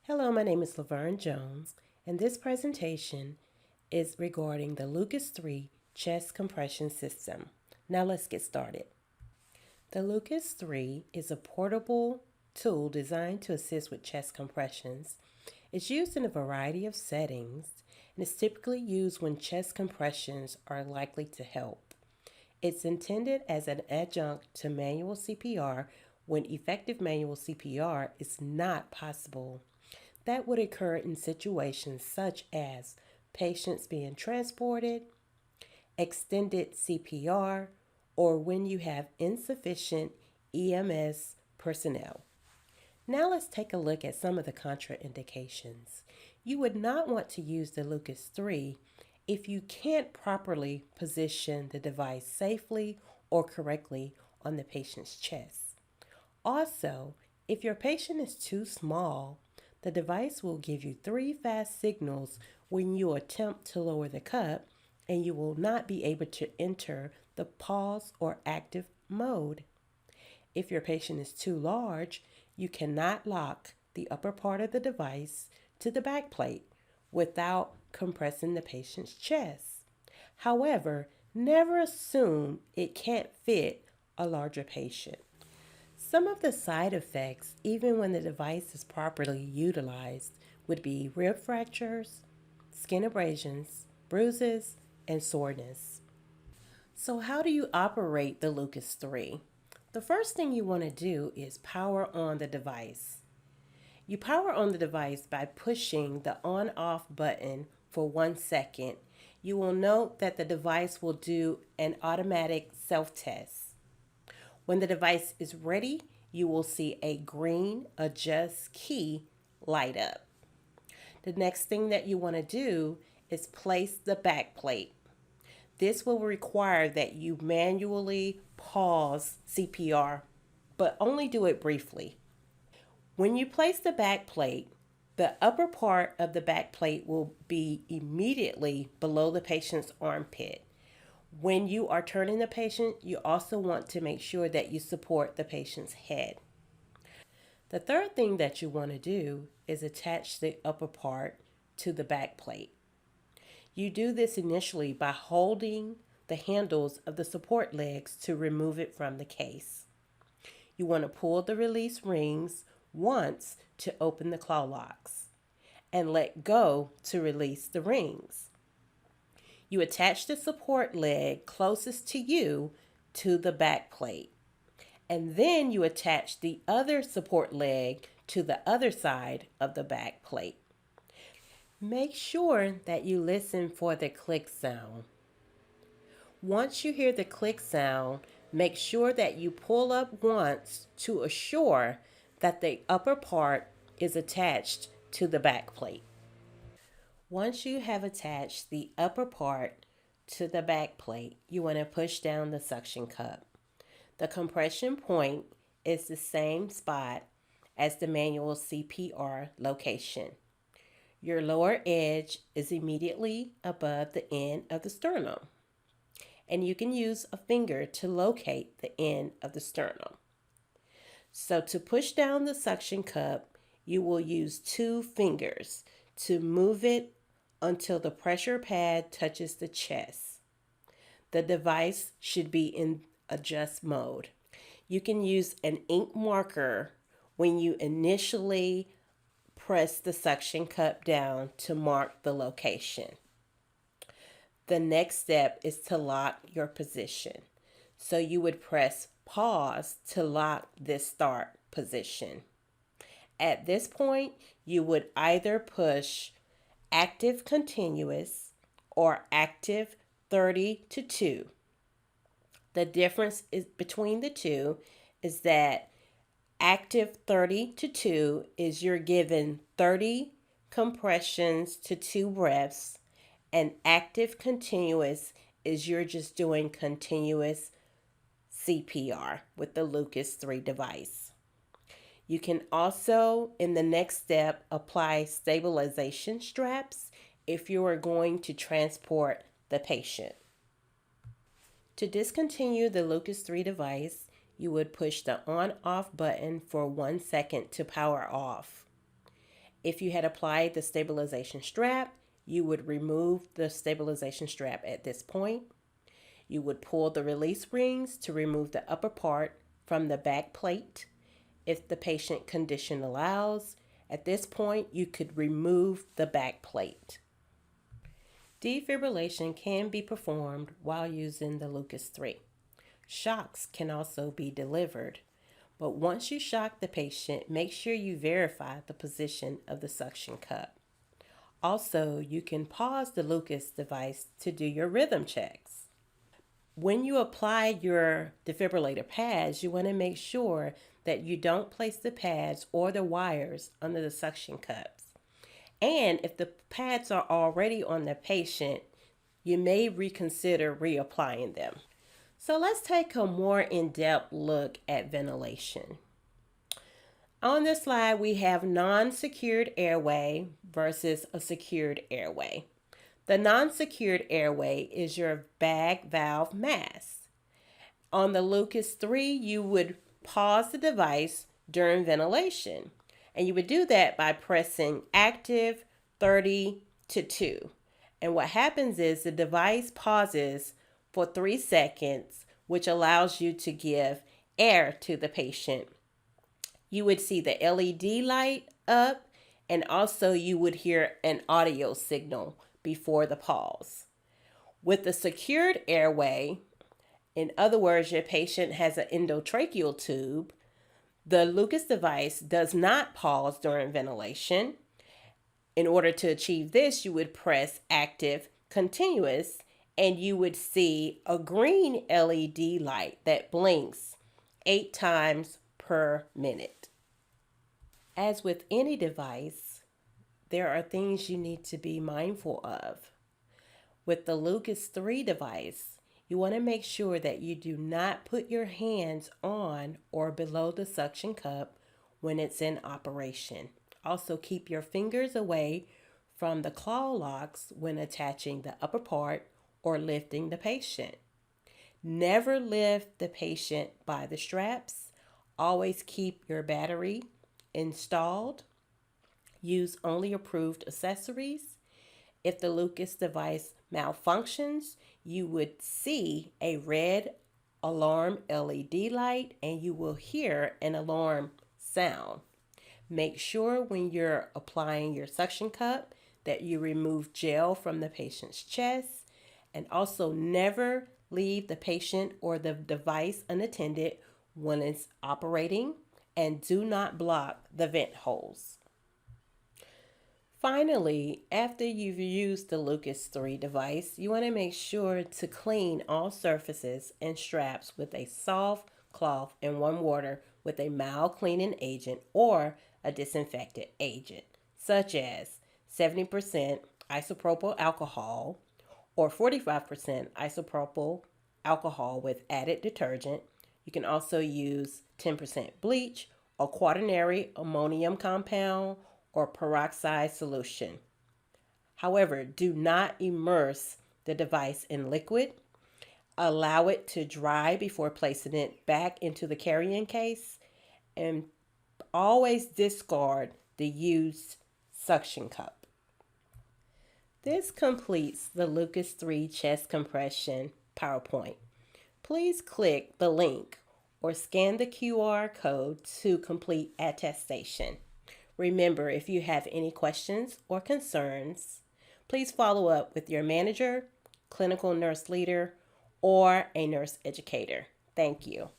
Hello, my name is Laverne Jones, and this presentation is regarding the Lucas 3 chest compression system. Now let's get started. The Lucas 3 is a portable tool designed to assist with chest compressions. It's used in a variety of settings and is typically used when chest compressions are likely to help. It's intended as an adjunct to manual CPR when effective manual CPR is not possible. That would occur in situations such as patients being transported, extended CPR, or when you have insufficient EMS personnel. Now let's take a look at some of the contraindications. You would not want to use the Lucas 3 if you can't properly position the device safely or correctly on the patient's chest. Also, if your patient is too small, the device will give you 3 fast signals when you attempt to lower the cup, and you will not be able to enter the pause or active mode. If your patient is too large, you cannot lock the upper part of the device to the back plate without compressing the patient's chest. However, never assume it can't fit a larger patient. Some of the side effects, even when the device is properly utilized, would be rib fractures, skin abrasions, bruises, and soreness. So, how do you operate the Lucas 3? The first thing you want to do is power on the device. You power on the device by pushing the on off button for 1 second. You will note that the device will do an automatic self test. When the device is ready, you will see a green adjust key light up. The next thing that you want to do is place the back plate. This will require that you manually pause CPR, but only do it briefly. When you place the back plate, the upper part of the back plate will be immediately below the patient's armpit. When you are turning the patient, you also want to make sure that you support the patient's head. The third thing that you want to do is attach the upper part to the back plate. You do this initially by holding the handles of the support legs to remove it from the case. You want to pull the release rings once to open the claw locks and let go to release the rings. You attach the support leg closest to you to the back plate, and then you attach the other support leg to the other side of the back plate. Make sure that you listen for the click sound. Once you hear the click sound, make sure that you pull up once to assure that the upper part is attached to the back plate. Once you have attached the upper part to the back plate, you want to push down the suction cup. The compression point is the same spot as the manual CPR location. Your lower edge is immediately above the end of the sternum, and you can use a finger to locate the end of the sternum. So to push down the suction cup, you will use 2 fingers to move it until the pressure pad touches the chest. The device should be in adjust mode. You can use an ink marker when you initially press the suction cup down to mark the location. The next step is to lock your position. So you would press pause to lock this start position. At this point, you would either push active continuous or active 30 to 2. The difference is between the two is that active 30 to 2 is you're given 30 compressions to 2 breaths, and active continuous is you're just doing continuous CPR with the Lucas 3 device. You can also, in the next step, apply stabilization straps if you are going to transport the patient. To discontinue the Lucas 3 device, you would push the on-off button for 1 second to power off. If you had applied the stabilization strap, you would remove the stabilization strap at this point. You would pull the release rings to remove the upper part from the back plate. If the patient condition allows, at this point, you could remove the back plate. Defibrillation can be performed while using the Lucas 3. Shocks can also be delivered, but once you shock the patient, make sure you verify the position of the suction cup. Also, you can pause the Lucas device to do your rhythm checks. When you apply your defibrillator pads, you want to make sure that you don't place the pads or the wires under the suction cups. And if the pads are already on the patient, you may reconsider reapplying them. So let's take a more in-depth look at ventilation. On this slide, we have non-secured airway versus a secured airway. The non-secured airway is your bag valve mask. On the Lucas 3, you would pause the device during ventilation. And you would do that by pressing active 30 to 2. And what happens is the device pauses for 3 seconds, which allows you to give air to the patient. You would see the LED light up, and also you would hear an audio signal before the pause. With the secured airway, in other words, your patient has an endotracheal tube, the Lucas device does not pause during ventilation. In order to achieve this, you would press active continuous, and you would see a green LED light that blinks 8 times per minute. As with any device, there are things you need to be mindful of. With the Lucas 3 device, you want to make sure that you do not put your hands on or below the suction cup when it's in operation. Also, keep your fingers away from the claw locks when attaching the upper part or lifting the patient. Never lift the patient by the straps. Always keep your battery installed. Use only approved accessories. If the Lucas device malfunctions, you would see a red alarm LED light and you will hear an alarm sound. Make sure when you're applying your suction cup that you remove gel from the patient's chest, and also never leave the patient or the device unattended when it's operating, and do not block the vent holes. Finally, after you've used the Lucas 3 device, you want to make sure to clean all surfaces and straps with a soft cloth and warm water with a mild cleaning agent or a disinfectant agent, such as 70% isopropyl alcohol or 45% isopropyl alcohol with added detergent. You can also use 10% bleach or quaternary ammonium compound or peroxide solution. However, do not immerse the device in liquid. Allow it to dry before placing it back into the carrying case, and always discard the used suction cup. This completes the Lucas 3 chest compression PowerPoint. Please click the link or scan the QR code to complete attestation. Remember, if you have any questions or concerns, please follow up with your manager, clinical nurse leader, or a nurse educator. Thank you.